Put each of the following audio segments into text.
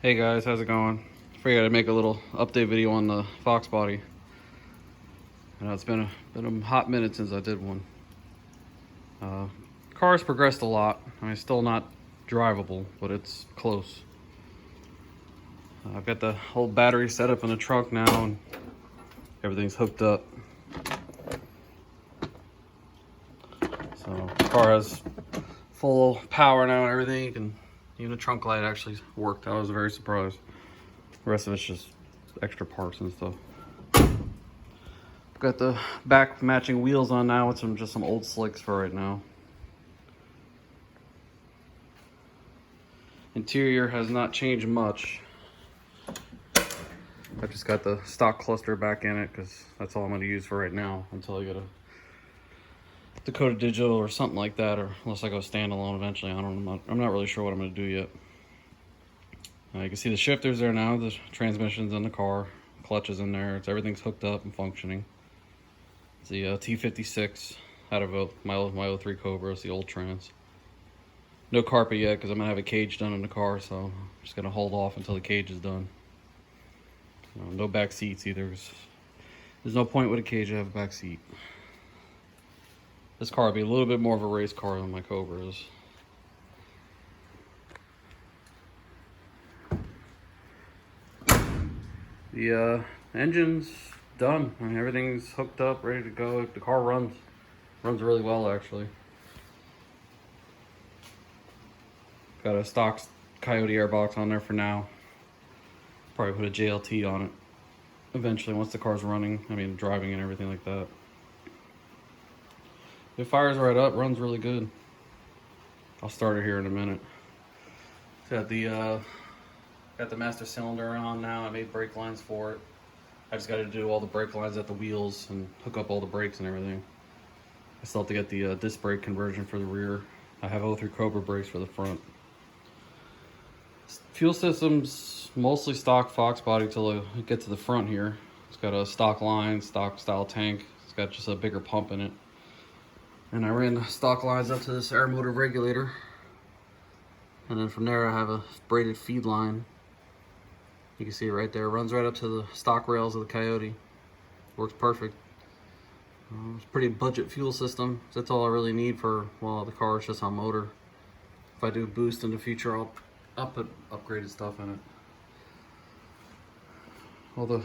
Hey guys, how's it going? Figured I'd make a little update video on the foxbody. I know it's been a hot minute since I did one. Car's progressed a lot. I mean, still not drivable, but it's close. I've got the whole battery set up in the trunk now, and everything's hooked up. So the car has full power now and everything, even the trunk light actually worked. I was very surprised. The rest of it's just extra parts and stuff. Got the back matching wheels on now with just some old slicks for right now. Interior has not changed much. I've just got the stock cluster back in it because that's all I'm going to use for right now until I get a Dakota Digital or something like that, or unless I go standalone eventually. I'm not really sure what I'm going to do yet. You can see the shifter's there now, the transmission's in the car, clutch is in there, everything's hooked up and functioning. It's the T56 out of my 03 Cobra. It's the old trans. No carpet yet because I'm going to have a cage done in the car, so I'm just going to hold off until the cage is done. No back seats either. There's no point with a cage to have a back seat. This car will be a little bit more of a race car than my Cobra is. The engine's done. I mean, everything's hooked up, ready to go. The car runs really well, actually. Got a stock Coyote airbox on there for now. Probably put a JLT on it eventually once the car's running. I mean, driving and everything like that. It fires right up, runs really good. I'll start it here in a minute. Got the master cylinder on now. I made brake lines for it. I just got to do all the brake lines at the wheels and hook up all the brakes and everything. I still have to get the disc brake conversion for the rear. I have 03 Cobra brakes for the front. Fuel system's mostly stock foxbody till I get to the front here. It's got a stock line, stock style tank. It's got just a bigger pump in it. And I ran the stock lines up to this air motor regulator. And then from there I have a braided feed line. You can see it right there. It runs right up to the stock rails of the Coyote. Works perfect. It's a pretty budget fuel system. That's all I really need for, well, the car is just on motor. If I do boost in the future, I'll put upgraded stuff in it. All the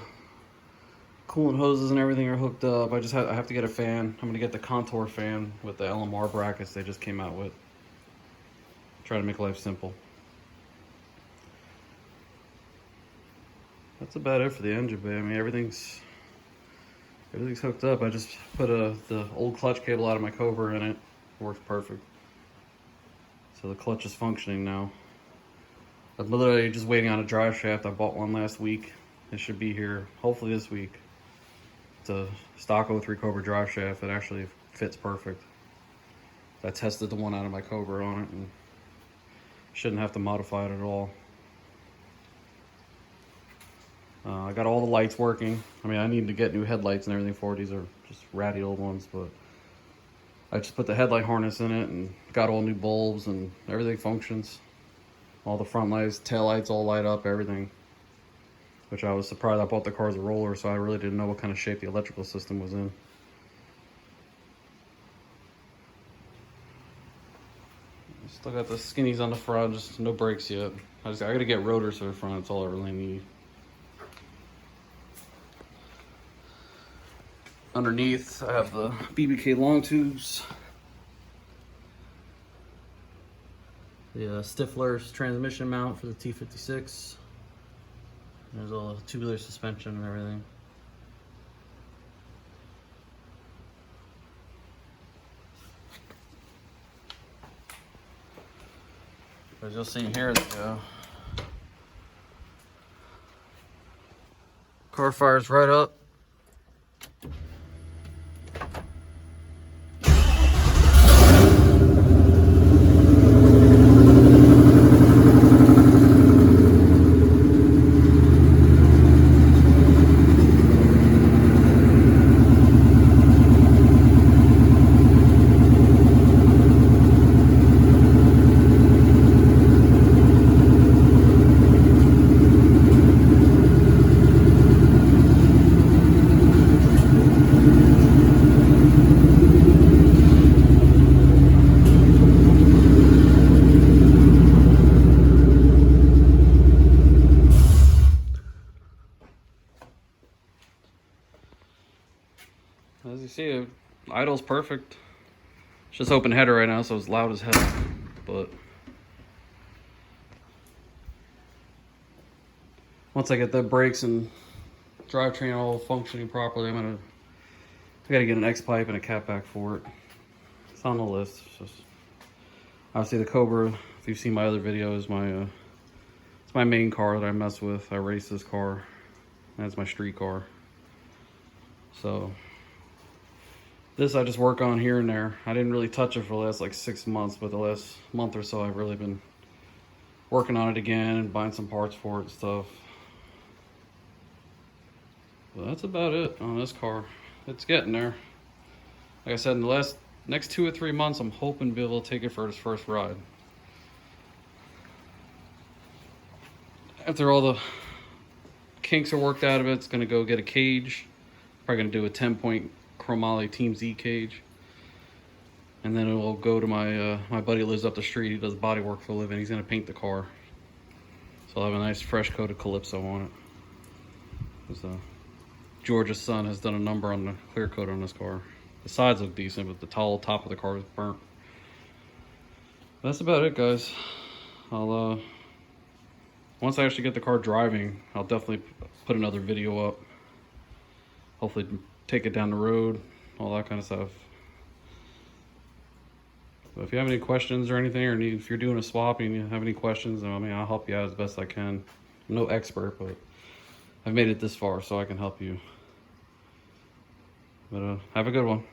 coolant hoses and everything are hooked up. I have to get a fan. I'm gonna get the Contour fan with the LMR brackets they just came out with. Try to make life simple. That's about it for the engine bay. I mean, everything's hooked up. I just put the old clutch cable out of my Cobra in it. Works perfect. So the clutch is functioning now. I'm literally just waiting on a drive shaft. I bought one last week. It should be here hopefully this week. It's a stock 03 Cobra drive shaft. It actually fits perfect. I tested the one out of my Cobra on it and shouldn't have to modify it at all. I got all the lights working. I mean, I need to get new headlights and everything for it. These are just ratty old ones, but I just put the headlight harness in it and got all new bulbs and everything functions. All the front lights, tail lights all light up, everything. Which I was surprised. I bought the car as a roller, so I really didn't know what kind of shape the electrical system was in. Still got the skinnies on the front, just no brakes yet. I gotta get rotors for the front, that's all I really need. Underneath, I have the BBK long tubes. The Stifler's transmission mount for the T56. There's all the tubular suspension and everything. As you'll see here, the car fires right up. Idle's perfect. It's just open header right now, so it's loud as hell. But once I get the brakes and drivetrain all functioning properly, I gotta get an X pipe and a catback for it. It's on the list. It's just, obviously the Cobra, if you've seen my other videos, it's my main car that I mess with. I race this car. That's my street car. So this I just work on here and there. I didn't really touch it for the last like 6 months, but the last month or so I've really been working on it again and buying some parts for it and stuff. But that's about it on this car. It's getting there. Like I said, in the next 2 or 3 months, I'm hoping to be able to take it for its first ride. After all the kinks are worked out of it, it's gonna go get a cage. Probably gonna do a 10-point chromoly Team Z cage. And then it will go to my buddy who lives up the street. He does body work for a living. He's gonna paint the car. So I'll have a nice fresh coat of Calypso on it. Because Georgia's son has done a number on the clear coat on this car. The sides look decent, but the tall top of the car is burnt. That's about it, guys. I'll once I actually get the car driving, I'll definitely put another video up. Hopefully take it down the road, all that kind of stuff. But if you have any questions or anything, or if you're doing a swap and you have any questions, I mean, I'll help you out as best I can. I'm no expert, but I've made it this far, so I can help you. But have a good one.